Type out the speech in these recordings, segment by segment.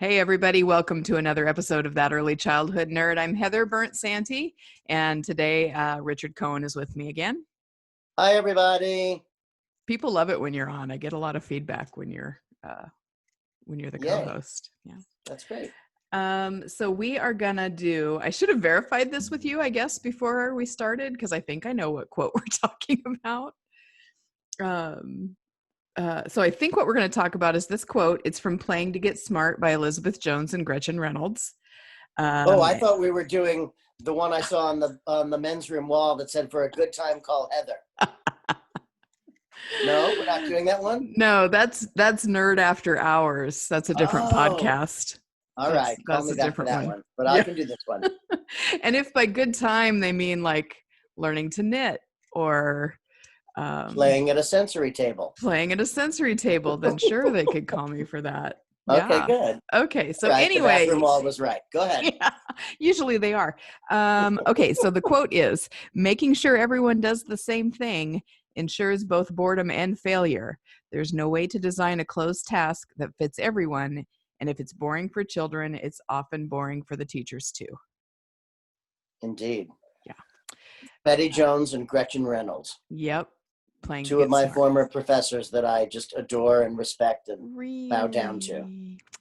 Hey, everybody. Welcome to another episode of That Early Childhood Nerd. I'm Heather Burnt-Santy, and today Richard Cohen is with me again. Hi, everybody. People love it when you're on. I get a lot of feedback when you're the Yay. co-host. Yeah, That's great. So we are gonna do, I should have verified this with you, I guess, before we started, because I think I know what quote we're talking about. So I think what we're going to talk about is this quote. It's from Playing to Get Smart by Elizabeth Jones and Gretchen Reynolds. I thought we were doing the one I saw on the men's room wall that said, "For a good time, call Heather." No, we're not doing that one? No, that's Nerd After Hours. That's a different podcast. All right. Call me back for that one. But yeah. I can do this one. And if by good time they mean like learning to knit or playing at a sensory table. Then sure, they could call me for that. Okay, yeah. Good. Okay, so right, anyway. The bathroom wall was right. Go ahead. Yeah, usually they are. Okay, so the quote is, making sure everyone does the same thing ensures both boredom and failure. There's no way to design a closed task that fits everyone, and if it's boring for children, it's often boring for the teachers too. Indeed. Yeah. Betty Jones and Gretchen Reynolds. Yep. Two of my former professors that I just adore and respect and bow down to.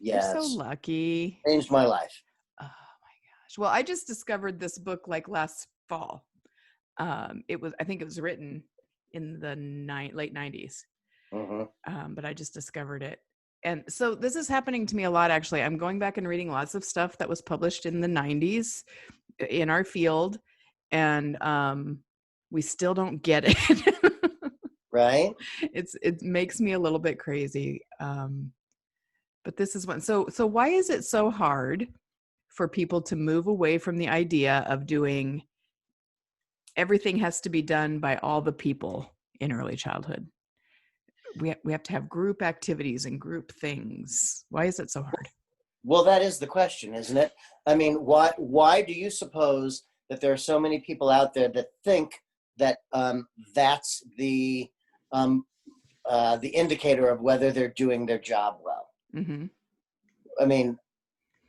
Yes. You're so lucky. Changed my life. Oh my gosh. Well, I just discovered this book like last fall. I think it was written in the late 90s. Mm-hmm. But I just discovered it. And so this is happening to me a lot, actually. I'm going back and reading lots of stuff that was published in the 90s in our field. And we still don't get it. Right. It makes me a little bit crazy. But this is one. So why is it so hard for people to move away from the idea of doing everything has to be done by all the people in early childhood? We have to have group activities and group things. Why is it so hard? Well, that is the question, isn't it? I mean, why do you suppose that there are so many people out there that think that that's the indicator of whether they're doing their job well? Mm-hmm. I mean,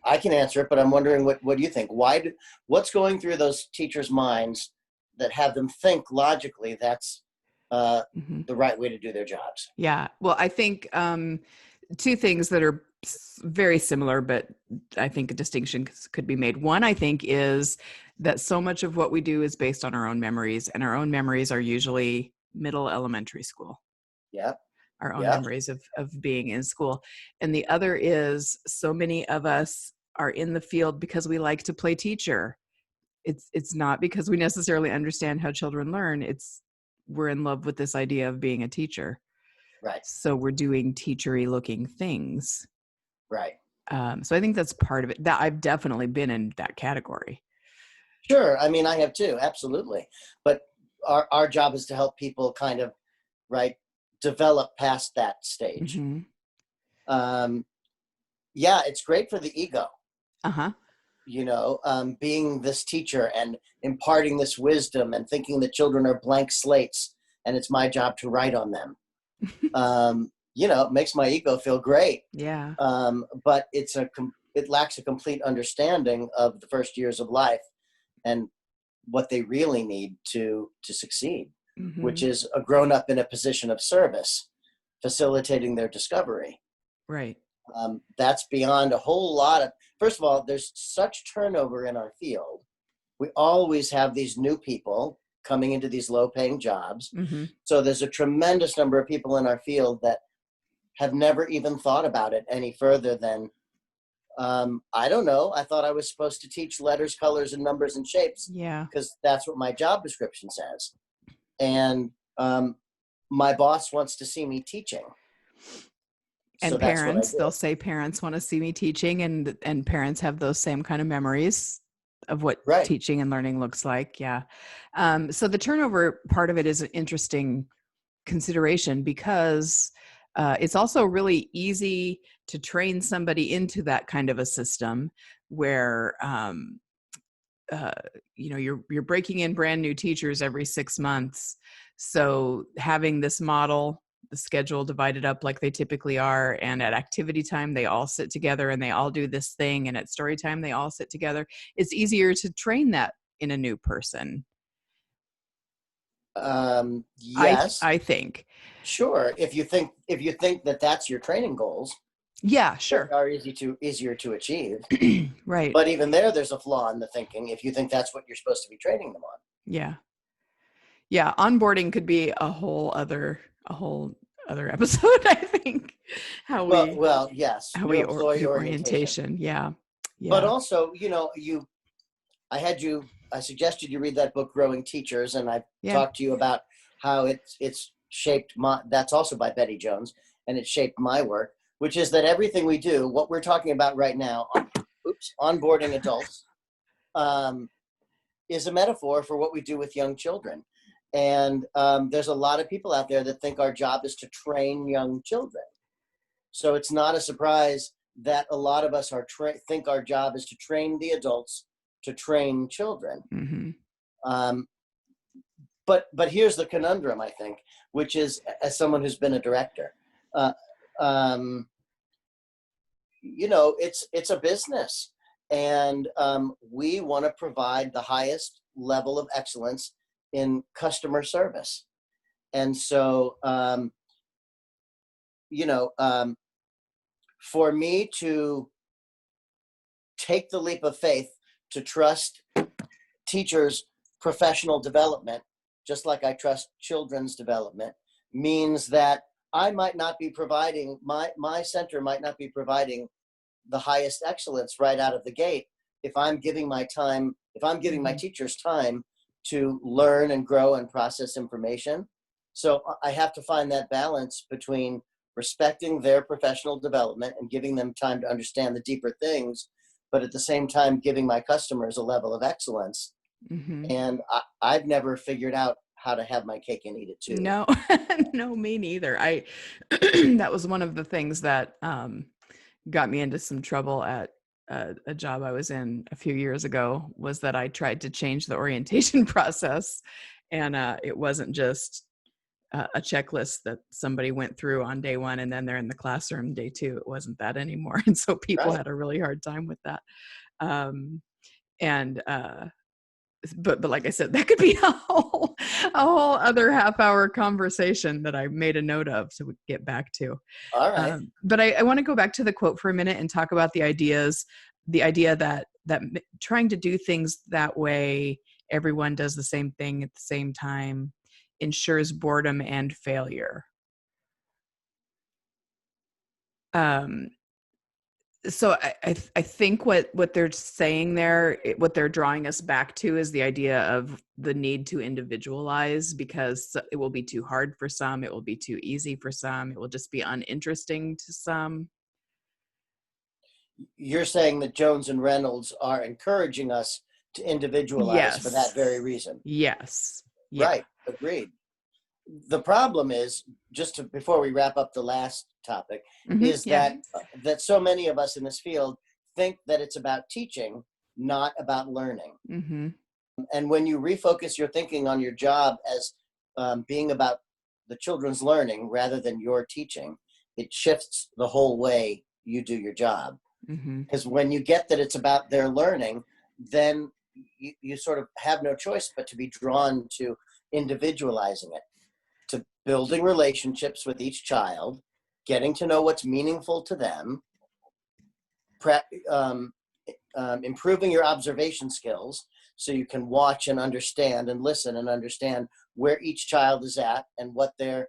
I can answer it, but I'm wondering what do you think? What's going through those teachers' minds that have them think logically that's the right way to do their jobs? Yeah. Well, I think two things that are very similar, but I think a distinction could be made. One, I think, is that so much of what we do is based on our own memories, and our own memories are usually middle elementary school. Yeah. Our own memories of being in school. And the other is so many of us are in the field because we like to play teacher. It's not because we necessarily understand how children learn. We're in love with this idea of being a teacher. Right. So we're doing teachery looking things. Right. So I think that's part of it. That I've definitely been in that category. Sure. I mean, I have too. Absolutely. But our job is to help people kind of, develop past that stage. Mm-hmm. Yeah, it's great for the ego. Uh-huh. Being this teacher and imparting this wisdom and thinking that children are blank slates and it's my job to write on them. It makes my ego feel great. Yeah. But it lacks a complete understanding of the first years of life and what they really need to succeed, which is a grown-up in a position of service, facilitating their discovery. Right. That's beyond a whole lot of, first of all, there's such turnover in our field. We always have these new people coming into these low-paying jobs. Mm-hmm. So there's a tremendous number of people in our field that have never even thought about it any further than, I don't know, I thought I was supposed to teach letters, colors, and numbers and shapes. Yeah. Because that's what my job description says. And my boss wants to see me teaching. And so parents, they'll say parents want to see me teaching, and parents have those same kind of memories of what teaching and learning looks like. Yeah. So the turnover part of it is an interesting consideration because it's also really easy to train somebody into that kind of a system where, you're breaking in brand new teachers every 6 months. So having this model the schedule divided up like they typically are, and at activity time they all sit together and they all do this thing, and at story time they all sit together, it's easier to train that in a new person. Yes, I think. sure. If you think that that's your training goals, yeah, sure, they are easier to achieve. right. But even there's a flaw in the thinking if you think that's what you're supposed to be training them on. Yeah, onboarding could be a whole other episode, I think. Yes, how new we employee do orientation. Yeah. But also, I suggested you read that book, Growing Teachers, and I talked to you about how it's shaped that's also by Betty Jones, and it shaped my work, which is that everything we do, what we're talking about right now, onboarding adults, is a metaphor for what we do with young children. And there's a lot of people out there that think our job is to train young children. So it's not a surprise that a lot of us think our job is to train the adults to train children. Mm-hmm. But here's the conundrum, I think, which is, as someone who's been a director, it's a business, and we want to provide the highest level of excellence in customer service. And so, for me to take the leap of faith to trust teachers' professional development, just like I trust children's development, means that I might not be providing, my center might not be providing the highest excellence right out of the gate if I'm giving my teachers time to learn and grow and process information. So I have to find that balance between respecting their professional development and giving them time to understand the deeper things, but at the same time giving my customers a level of excellence. Mm-hmm. And I've never figured out how to have my cake and eat it too. No, no, me neither. That was one of the things that got me into some trouble at a job I was in a few years ago, was that I tried to change the orientation process, and it wasn't just a checklist that somebody went through on day one and then they're in the classroom day two. It wasn't that anymore, and so people had a really hard time with that. But like I said, that could be a whole other half-hour conversation that I made a note of to get back to. All right. But I want to go back to the quote for a minute and talk about the idea that trying to do things that way, everyone does the same thing at the same time, ensures boredom and failure. So I think what they're saying there, what they're drawing us back to, is the idea of the need to individualize, because it will be too hard for some, it will be too easy for some, it will just be uninteresting to some. You're saying that Jones and Reynolds are encouraging us to individualize for that very reason. Yes. Yeah. Right. Agreed. The problem is, before we wrap up the last topic, is that so many of us in this field think that it's about teaching, not about learning. Mm-hmm. And when you refocus your thinking on your job as being about the children's learning rather than your teaching, it shifts the whole way you do your job. Because when you get that it's about their learning, then you sort of have no choice but to be drawn to individualizing it, to building relationships with each child, getting to know what's meaningful to them, improving your observation skills so you can watch and understand and listen and understand where each child is at and what their,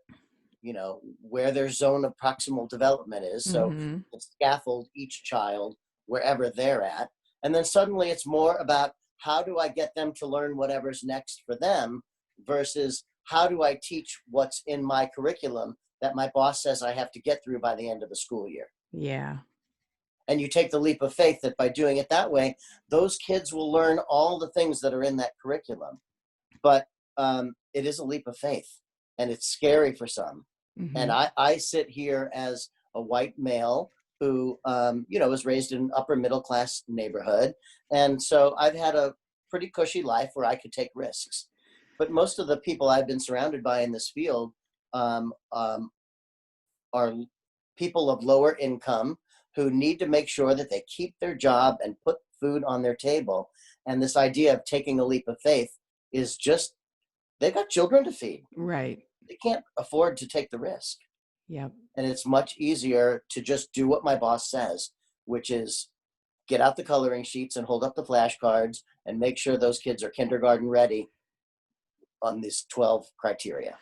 where their zone of proximal development is. So scaffold each child wherever they're at. And then suddenly it's more about, how do I get them to learn whatever's next for them, versus how do I teach what's in my curriculum that my boss says I have to get through by the end of the school year. Yeah. And you take the leap of faith that by doing it that way, those kids will learn all the things that are in that curriculum. But it is a leap of faith, and it's scary for some. And I sit here as a white male who, was raised in an upper middle class neighborhood. And so I've had a pretty cushy life where I could take risks. But most of the people I've been surrounded by in this field are people of lower income who need to make sure that they keep their job and put food on their table. And this idea of taking a leap of faith is just, they've got children to feed. Right. They can't afford to take the risk. Yep. And it's much easier to just do what my boss says, which is get out the coloring sheets and hold up the flashcards and make sure those kids are kindergarten ready on these 12 criteria.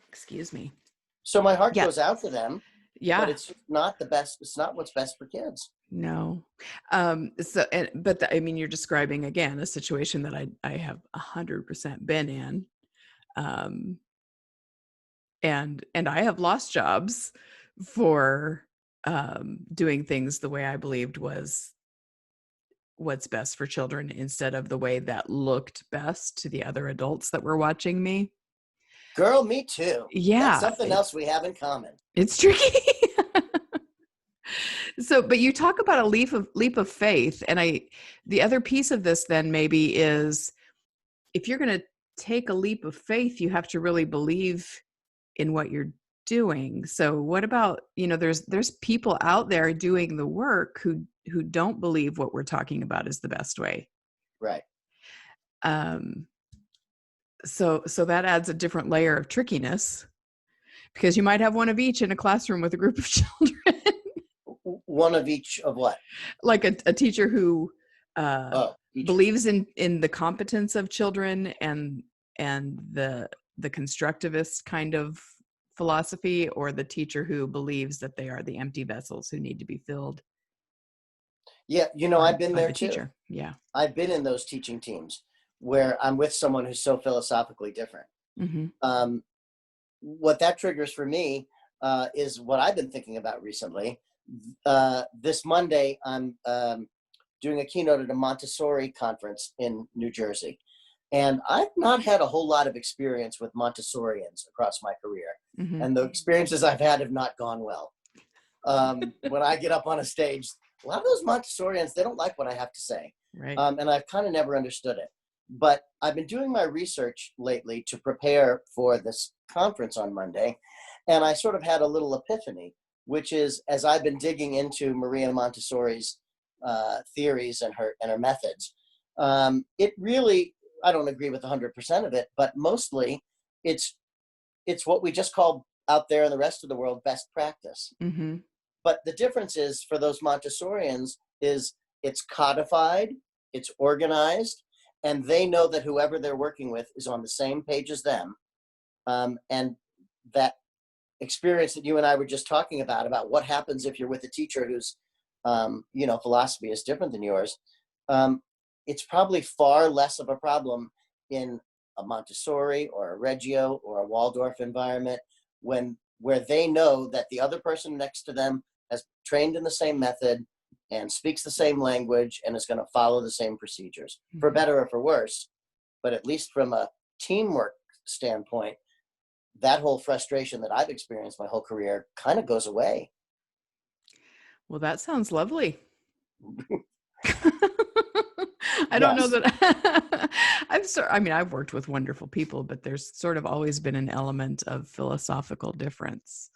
Excuse me. So my heart goes out to them. Yeah. But it's not the best. It's not what's best for kids. No. I mean, you're describing again, a situation that I have 100% been in. And I have lost jobs for doing things the way I believed was what's best for children instead of the way that looked best to the other adults that were watching me. Girl, me too. Yeah. That's something else we have in common. It's tricky. So, but you talk about a leap of faith. And the other piece of this then maybe is, if you're going to take a leap of faith, you have to really believe in what you're doing. So what about, there's people out there doing the work who don't believe what we're talking about is the best way. Right. So that adds a different layer of trickiness, because you might have one of each in a classroom with a group of children. One of each of what? Like a teacher who believes in the competence of children and the constructivist kind of philosophy, or the teacher who believes that they are the empty vessels who need to be filled. Yeah, I've been there too. Teacher. Yeah. I've been in those teaching teams where I'm with someone who's so philosophically different. Mm-hmm. What that triggers for me is what I've been thinking about recently. This Monday, I'm doing a keynote at a Montessori conference in New Jersey. And I've not had a whole lot of experience with Montessorians across my career. Mm-hmm. And the experiences I've had have not gone well. When I get up on a stage, a lot of those Montessorians, they don't like what I have to say. Right. And I've kind of never understood it. But I've been doing my research lately to prepare for this conference on Monday. And I sort of had a little epiphany, which is, as I've been digging into Maria Montessori's theories and her methods, it really, I don't agree with 100% of it, but mostly it's what we just call out there in the rest of the world best practice. Mm-hmm. But the difference is, for those Montessorians, is it's codified, it's organized, and they know that whoever they're working with is on the same page as them. And that experience that you and I were just talking about what happens if you're with a teacher whose, philosophy is different than yours, it's probably far less of a problem in a Montessori or a Reggio or a Waldorf environment where they know that the other person next to them has trained in the same method and speaks the same language and is going to follow the same procedures, mm-hmm. for better or for worse. But at least from a teamwork standpoint, that whole frustration that I've experienced my whole career kind of goes away. Well, that sounds lovely. I don't know that I've worked with wonderful people, but there's sort of always been an element of philosophical difference.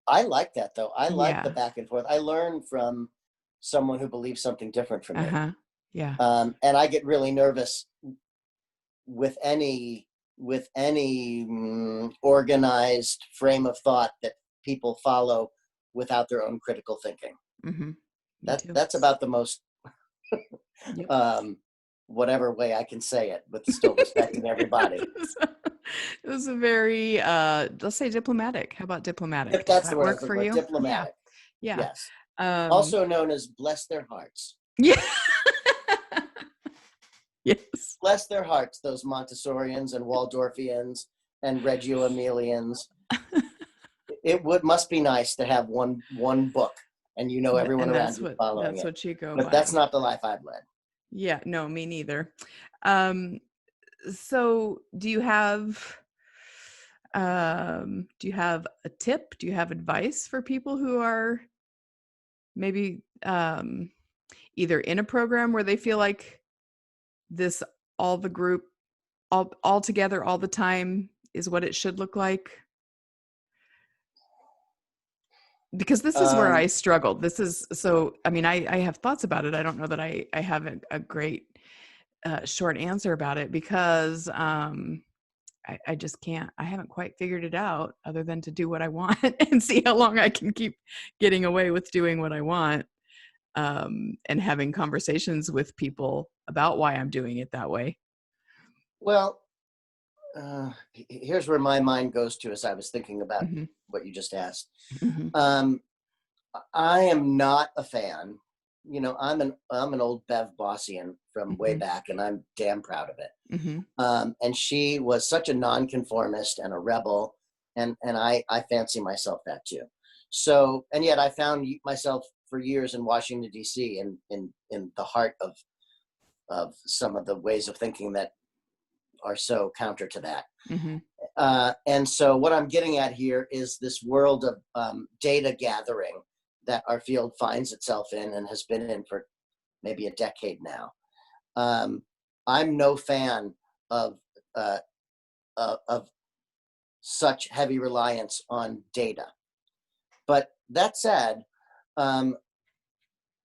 I like that though. I like the back and forth. I learn from someone who believes something different from me. Uh-huh. Yeah. And I get really nervous with any organized frame of thought that people follow without their own critical thinking. Mm-hmm. That's about the most whatever way I can say it, but still respecting everybody. It was a very let's say diplomatic. How about diplomatic? If that's the word work for you? Diplomatic. Yeah. Yes. Also known as bless their hearts. Yeah. Yes. Bless their hearts, those Montessorians and Waldorfians and Reggio Emilians. It must be nice to have one book and everyone around you following it. That's what you go by. But that's not the life I've led. Yeah, no, me neither. So do you have a tip? Do you have advice for people who are maybe either in a program where they feel like this, all the group all together all the time is what it should look like, Because this is where I struggled. This is, so, I mean, I have thoughts about it. I don't know that I have a great short answer about it, because I just can't, I haven't quite figured it out, other than to do what I want and see how long I can keep getting away with doing what I want, and having conversations with people about why I'm doing it that way. Well, here's where my mind goes to as I was thinking about what you just asked. I am not a fan. You know, I'm an old Bev Bossian from way back, and I'm damn proud of it. And she was such a nonconformist and a rebel, and I fancy myself that too. So, and yet I found myself for years in Washington D.C. in the heart of some of the ways of thinking that are so counter to that. And so what I'm getting at here is this world of data gathering that our field finds itself in and has been in for maybe a decade now. I'm no fan of such heavy reliance on data. But that said,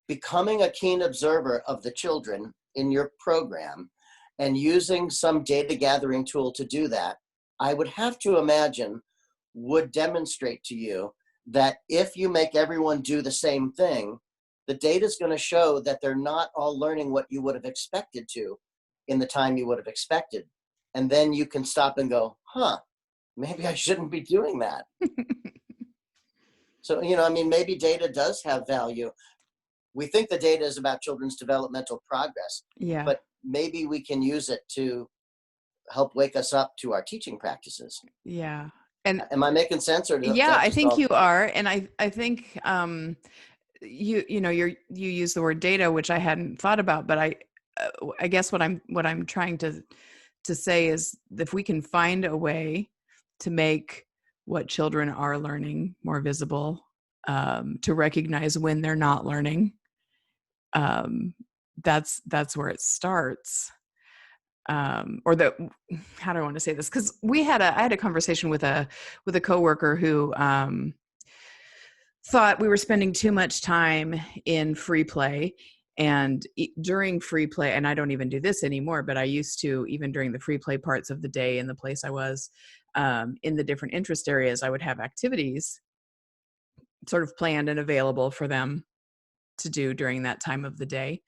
becoming a keen observer of the children in your program and using some data gathering tool to do that, I would have to imagine would demonstrate to you that if you make everyone do the same thing, the data is going to show that they're not all learning what you would have expected to in the time you would have expected. And then you can stop and go, maybe I shouldn't be doing that. So, you know, I mean, maybe data does have value. We think the data is about children's developmental progress, but maybe we can use it to help wake us up to our teaching practices. Yeah. And am I making sense? Or I think you are. And I think you use the word data, which I hadn't thought about, but I guess what I'm trying to say is, if we can find a way to make what children are learning more visible, to recognize when they're not learning, that's where it starts. How do I want to say this? Because I had a conversation with a coworker who thought we were spending too much time in free play, and during free play, and I don't even do this anymore, but I used to, even during the free play parts of the day in the place I was, in the different interest areas, I would have activities sort of planned and available for them to do during that time of the day.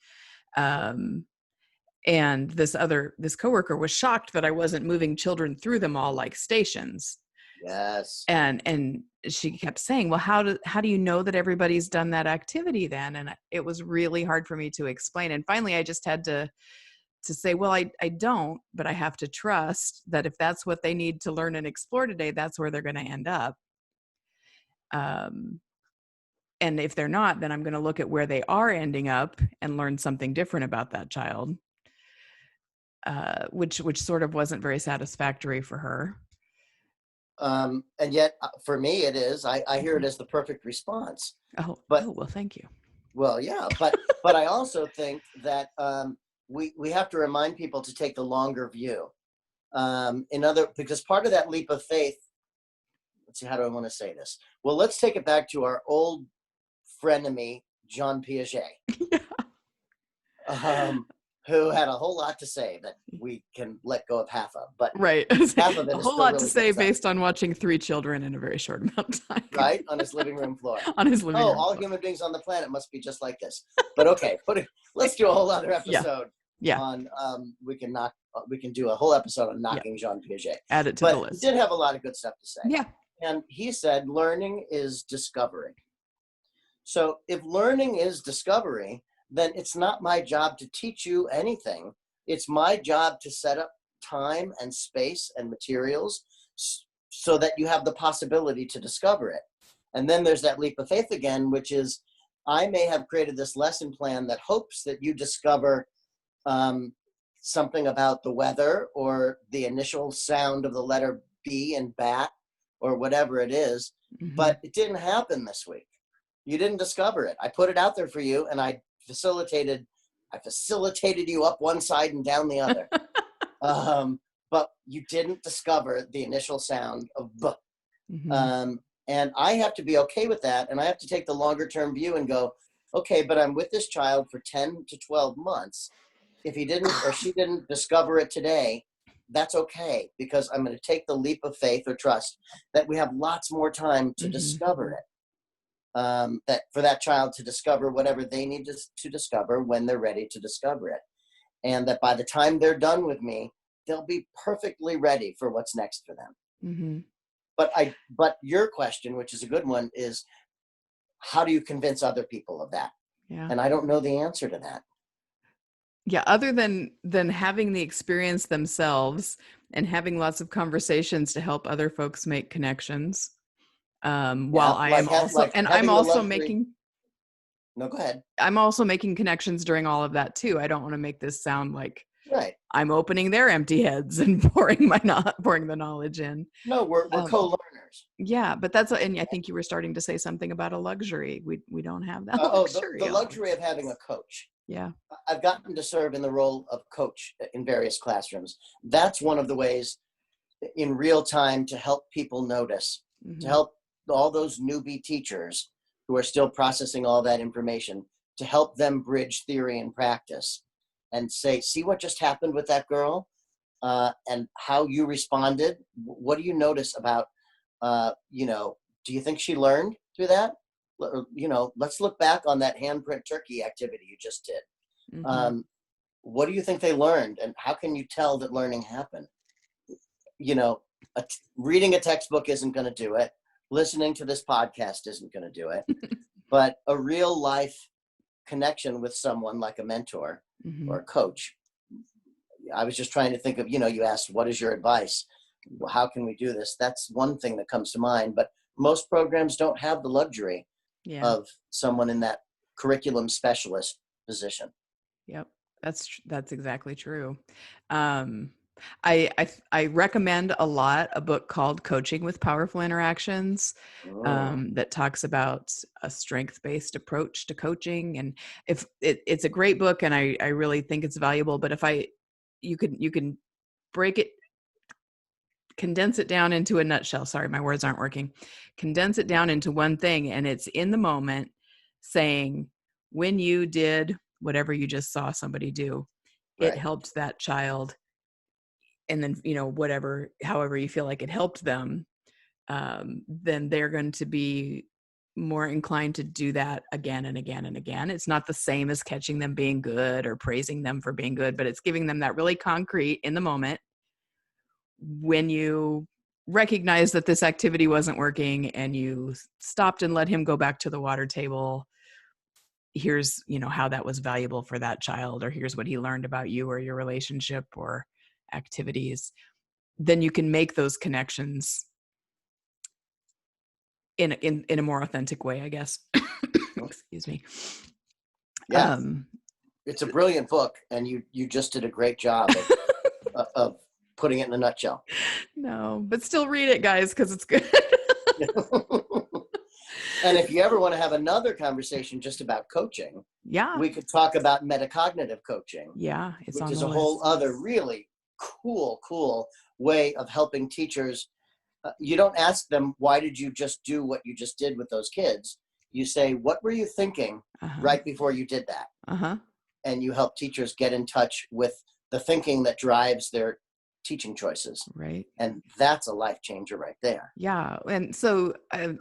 And this coworker was shocked that I wasn't moving children through them all like stations. Yes. And she kept saying, well, how do you know that everybody's done that activity then? And it was really hard for me to explain. And finally, I just had to say, well, I don't, but I have to trust that if that's what they need to learn and explore today, that's where they're going to end up. And if they're not, then I'm going to look at where they are ending up and learn something different about that child. Which sort of wasn't very satisfactory for her. And yet for me, it is. I hear it as the perfect response. Well, thank you. Well, yeah, but I also think that we have to remind people to take the longer view. Because part of that leap of faith, let's see, how do I want to say this? Well, let's take it back to our old frenemy, Jean Piaget. Who had a whole lot to say that we can let go of half of, but right. half of it a whole lot to say based on watching 3 children in a very short amount of time. Right, on his living room floor. On his living room all floor. Human beings on the planet must be just like this. But okay, let's do a whole other episode. Yeah. On we can do a whole episode on knocking Jean Piaget. Add it to the list. He did have a lot of good stuff to say. Yeah. And he said, learning is discovery. So if learning is discovery, then it's not my job to teach you anything. It's my job to set up time and space and materials so that you have the possibility to discover it. And then there's that leap of faith again, which is, I may have created this lesson plan that hopes that you discover something about the weather or the initial sound of the letter B in bat or whatever it is, but it didn't happen this week. You didn't discover it. I put it out there for you, and I facilitated you up one side and down the other. But you didn't discover the initial sound of B. And I have to be okay with that. And I have to take the longer term view and go, okay, but I'm with this child for 10 to 12 months. If he didn't or she didn't discover it today, that's okay, because I'm going to take the leap of faith or trust that we have lots more time to discover it. That for that child to discover whatever they need to discover when they're ready to discover it. And that by the time they're done with me, they'll be perfectly ready for what's next for them. But your question, which is a good one, is how do you convince other people of that? Yeah. And I don't know the answer to that. Yeah, other than having the experience themselves and having lots of conversations to help other folks make connections. While I am also, and I'm also making. No, go ahead. I'm also making connections during all of that too. I don't want to make this sound like right. I'm opening their empty heads and pouring the knowledge in. No, we're co-learners. Yeah, but and I think you were starting to say something about a luxury. We don't have that luxury. The luxury of having a coach. Yeah. I've gotten to serve in the role of coach in various classrooms. That's one of the ways in real time to help people notice, to help all those newbie teachers who are still processing all that information, to help them bridge theory and practice and say, see what just happened with that girl and how you responded. What do you notice about, do you think she learned through that? Let's look back on that handprint turkey activity you just did. What do you think they learned, and how can you tell that learning happened? Reading a textbook isn't going to do it. Listening to this podcast isn't going to do it. But a real life connection with someone like a mentor or a coach. I was just trying to think of, you asked, what is your advice? How can we do this? That's one thing that comes to mind. But most programs don't have the luxury of someone in that curriculum specialist position. Yep. That's exactly true. I recommend a lot a book called Coaching with Powerful Interactions that talks about a strength-based approach to coaching. And if it's a great book, and I really think it's valuable, but you can break it, condense it down into a nutshell. Sorry, my words aren't working. Condense it down into one thing, and it's in the moment saying, when you did whatever you just saw somebody do, it helped that child. And then, however you feel like it helped them, then they're going to be more inclined to do that again and again and again. It's not the same as catching them being good or praising them for being good, but it's giving them that really concrete in the moment. When you recognize that this activity wasn't working and you stopped and let him go back to the water table, here's, how that was valuable for that child, or here's what he learned about you or your relationship or activities. Then you can make those connections in a more authentic way, I guess. Excuse me. Yeah. It's a brilliant book, and you just did a great job of putting it in a nutshell. No, but still read it, guys, because it's good. And if you ever want to have another conversation just about coaching, we could talk about metacognitive coaching. Yeah, which is a whole other really cool way of helping teachers. You don't ask them, why did you just do what you just did with those kids? You say, what were you thinking right before you did that? And you help teachers get in touch with the thinking that drives their teaching choices. Right. And that's a life changer right there. Yeah. And so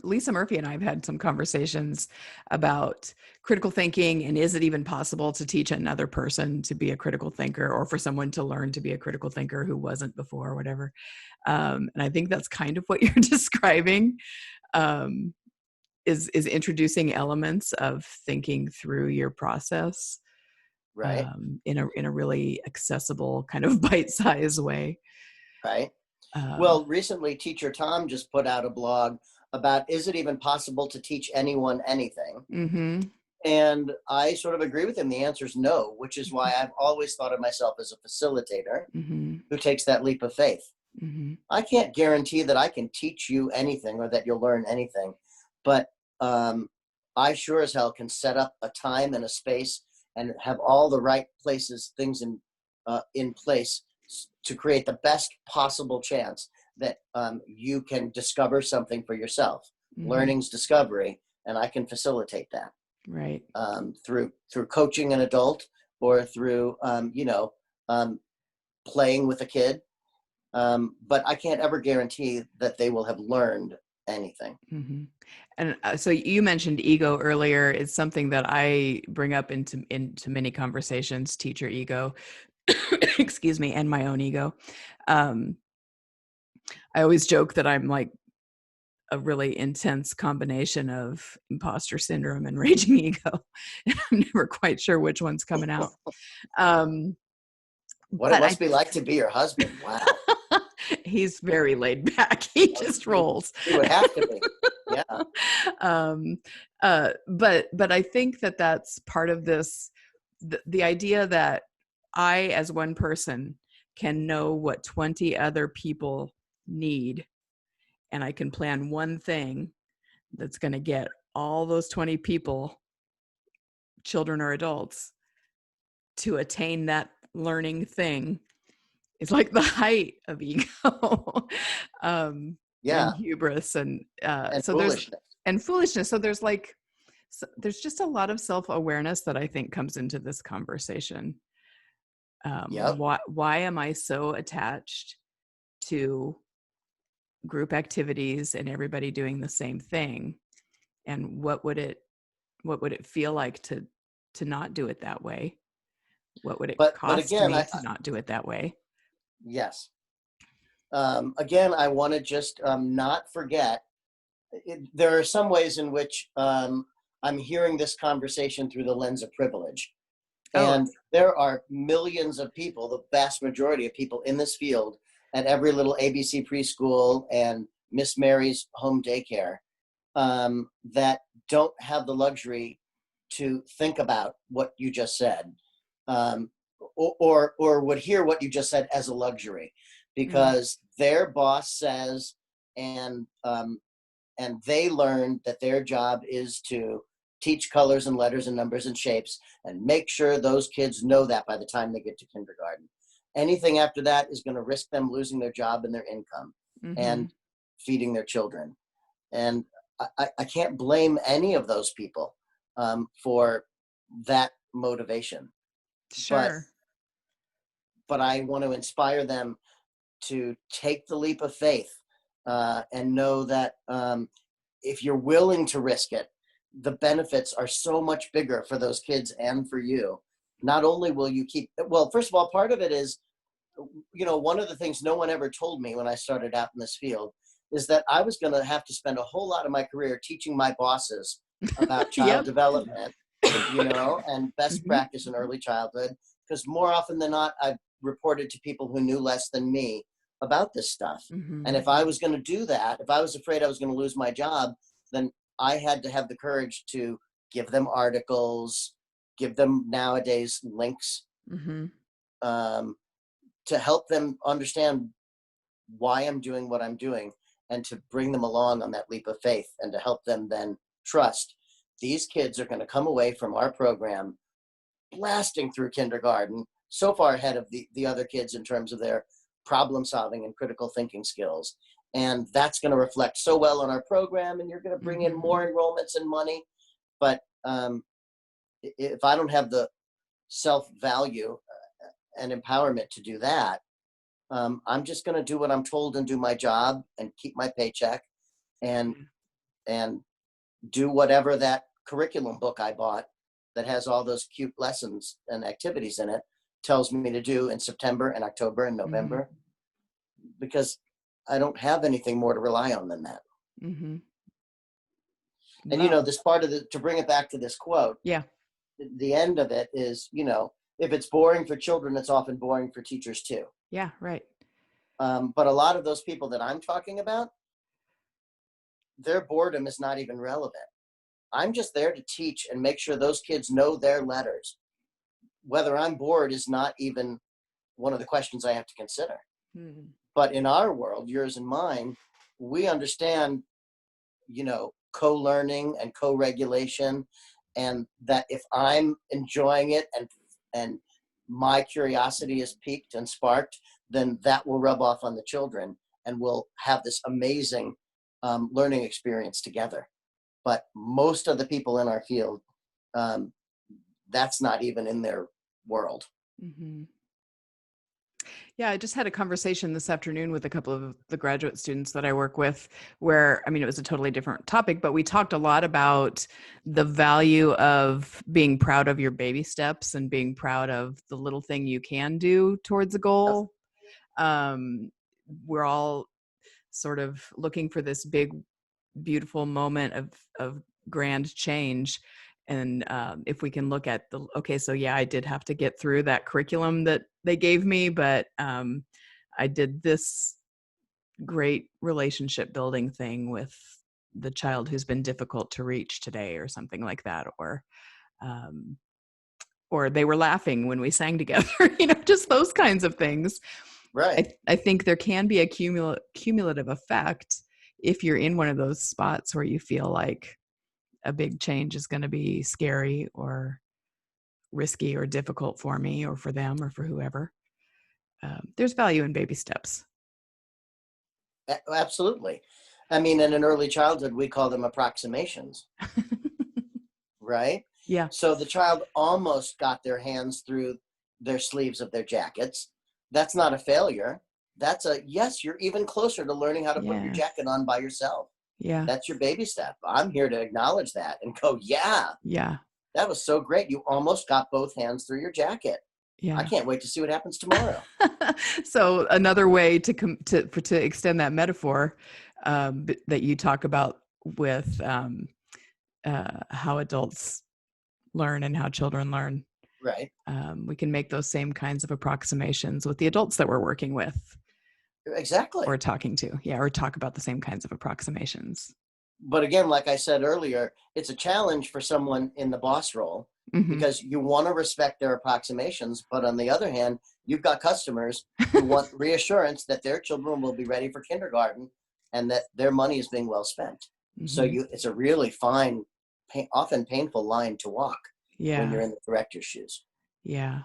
Lisa Murphy and I have had some conversations about critical thinking, and is it even possible to teach another person to be a critical thinker, or for someone to learn to be a critical thinker who wasn't before, or whatever. And I think that's kind of what you're describing, is introducing elements of thinking through your process. Right. In a really accessible kind of bite-sized way. Right. Well, recently Teacher Tom just put out a blog about, is it even possible to teach anyone anything? And I sort of agree with him. The answer is no, which is why I've always thought of myself as a facilitator who takes that leap of faith. I can't guarantee that I can teach you anything or that you'll learn anything, but I sure as hell can set up a time and a space and have all the right things in place to create the best possible chance that you can discover something for yourself. learning's discovery, and I can facilitate that. Right. Through coaching an adult, or through, playing with a kid. But I can't ever guarantee that they will have learned anything. Mm-hmm. And so you mentioned ego earlier. It's something that I bring up into many conversations, teacher ego, excuse me, and my own ego. I always joke that I'm like a really intense combination of imposter syndrome and raging ego. I'm never quite sure which one's coming out. What it must be like to be your husband. Wow. He's very laid back. He just rolls. He would have to be. Yeah. But I think that that's part of this, the idea that I, as one person, can know what 20 other people need, and I can plan one thing that's going to get all those 20 people, children or adults, to attain that learning thing, is like the height of ego. And hubris and so foolishness. Foolishness. So there's just a lot of self-awareness that I think comes into this conversation. Why am I so attached to group activities and everybody doing the same thing? And what would it feel like to not do it that way? What would it cost me to not do it that way? Yes. Again, I want to just not forget, there are some ways in which I'm hearing this conversation through the lens of privilege. And there are millions of people, the vast majority of people in this field, at every little ABC preschool and Miss Mary's home daycare, that don't have the luxury to think about what you just said, or would hear what you just said as a luxury, because their boss says, and they learned that their job is to teach colors and letters and numbers and shapes and make sure those kids know that by the time they get to kindergarten. Anything after that is going to risk them losing their job and their income and feeding their children. And I can't blame any of those people for that motivation. Sure. But I want to inspire them to take the leap of faith and know that if you're willing to risk it, the benefits are so much bigger for those kids and for you. Not only will you first of all, part of it is, one of the things no one ever told me when I started out in this field is that I was going to have to spend a whole lot of my career teaching my bosses about child development, and best practice in early childhood, because more often than not, I've reported to people who knew less than me about this stuff. And if I was going to do that, if I was afraid I was going to lose my job, then I had to have the courage to give them articles, give them nowadays links, to help them understand why I'm doing what I'm doing, and to bring them along on that leap of faith, and to help them then trust these kids are going to come away from our program blasting through kindergarten so far ahead of the other kids in terms of their problem solving and critical thinking skills. And that's going to reflect so well on our program, and you're going to bring in more enrollments and money. But if I don't have the self-value and empowerment to do that, I'm just going to do what I'm told and do my job and keep my paycheck and do whatever that curriculum book I bought that has all those cute lessons and activities in it tells me to do in September and October and November, because I don't have anything more to rely on than that. And, this part of to bring it back to this quote, the end of it is, if it's boring for children, it's often boring for teachers too. Yeah, right. But a lot of those people that I'm talking about, their boredom is not even relevant. I'm just there to teach and make sure those kids know their letters. Whether I'm bored is not even one of the questions I have to consider. But in our world, yours and mine, we understand, co-learning and co-regulation, and that if I'm enjoying it and my curiosity is piqued and sparked, then that will rub off on the children, and we'll have this amazing learning experience together. But most of the people in our field, that's not even in their world. Mm-hmm. Yeah, I just had a conversation this afternoon with a couple of the graduate students that I work with where, I mean, it was a totally different topic, but we talked a lot about the value of being proud of your baby steps and being proud of the little thing you can do towards a goal. We're all sort of looking for this big, beautiful moment of grand change. And if we can look at okay, so yeah, I did have to get through that curriculum that they gave me, but I did this great relationship building thing with the child who's been difficult to reach today, or something like that, or they were laughing when we sang together, just those kinds of things. Right. I think there can be a cumulative effect if you're in one of those spots where you feel like a big change is going to be scary or risky or difficult for me or for them or for whoever. There's value in baby steps. Absolutely. I mean, in an early childhood, we call them approximations. Right? Yeah. So the child almost got their hands through their sleeves of their jackets. That's not a failure. That's yes, you're even closer to learning how to put your jacket on by yourself. Yeah. That's your baby step. I'm here to acknowledge that and go, yeah, that was so great. You almost got both hands through your jacket. Yeah. I can't wait to see what happens tomorrow. So another way to extend that metaphor that you talk about with how adults learn and how children learn. Right. We can make those same kinds of approximations with the adults that we're working with. Exactly. Or talking to. Yeah. Or talk about the same kinds of approximations. But again, like I said earlier, it's a challenge for someone in the boss role, because you want to respect their approximations. But on the other hand, you've got customers who want reassurance that their children will be ready for kindergarten and that their money is being well spent. So it's a really fine, often painful line to walk when you're in the director's shoes. Yeah.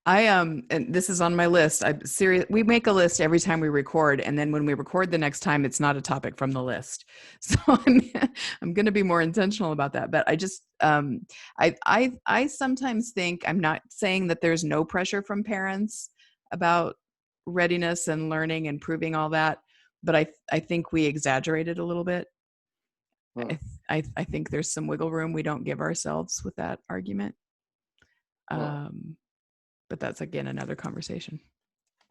And this is on my list. I'm serious. We make a list every time we record. And then when we record the next time, it's not a topic from the list. So I'm going to be more intentional about that. But I just, I sometimes think, I'm not saying that there's no pressure from parents about readiness and learning and proving all that, but I think we exaggerate it a little bit. I think there's some wiggle room we don't give ourselves with that argument. But that's, again, another conversation.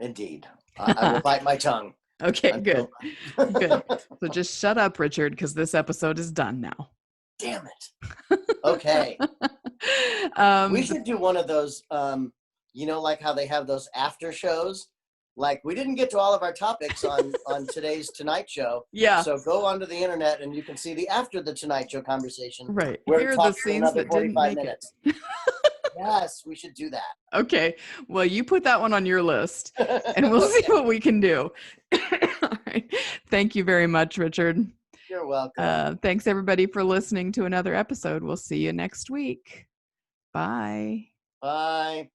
Indeed. I will bite my tongue. Okay, good. Good. So just shut up, Richard, because this episode is done now. Damn it. Okay. We should do one of those, like how they have those after shows. Like, we didn't get to all of our topics on today's Tonight Show. Yeah. So go onto the internet and you can see the after the Tonight Show conversation. Right. Here are the scenes that didn't make minutes. It. Yes, we should do that. Okay. Well, you put that one on your list and we'll see what we can do. All right. Thank you very much, Richard. You're welcome. Thanks, everybody, for listening to another episode. We'll see you next week. Bye. Bye.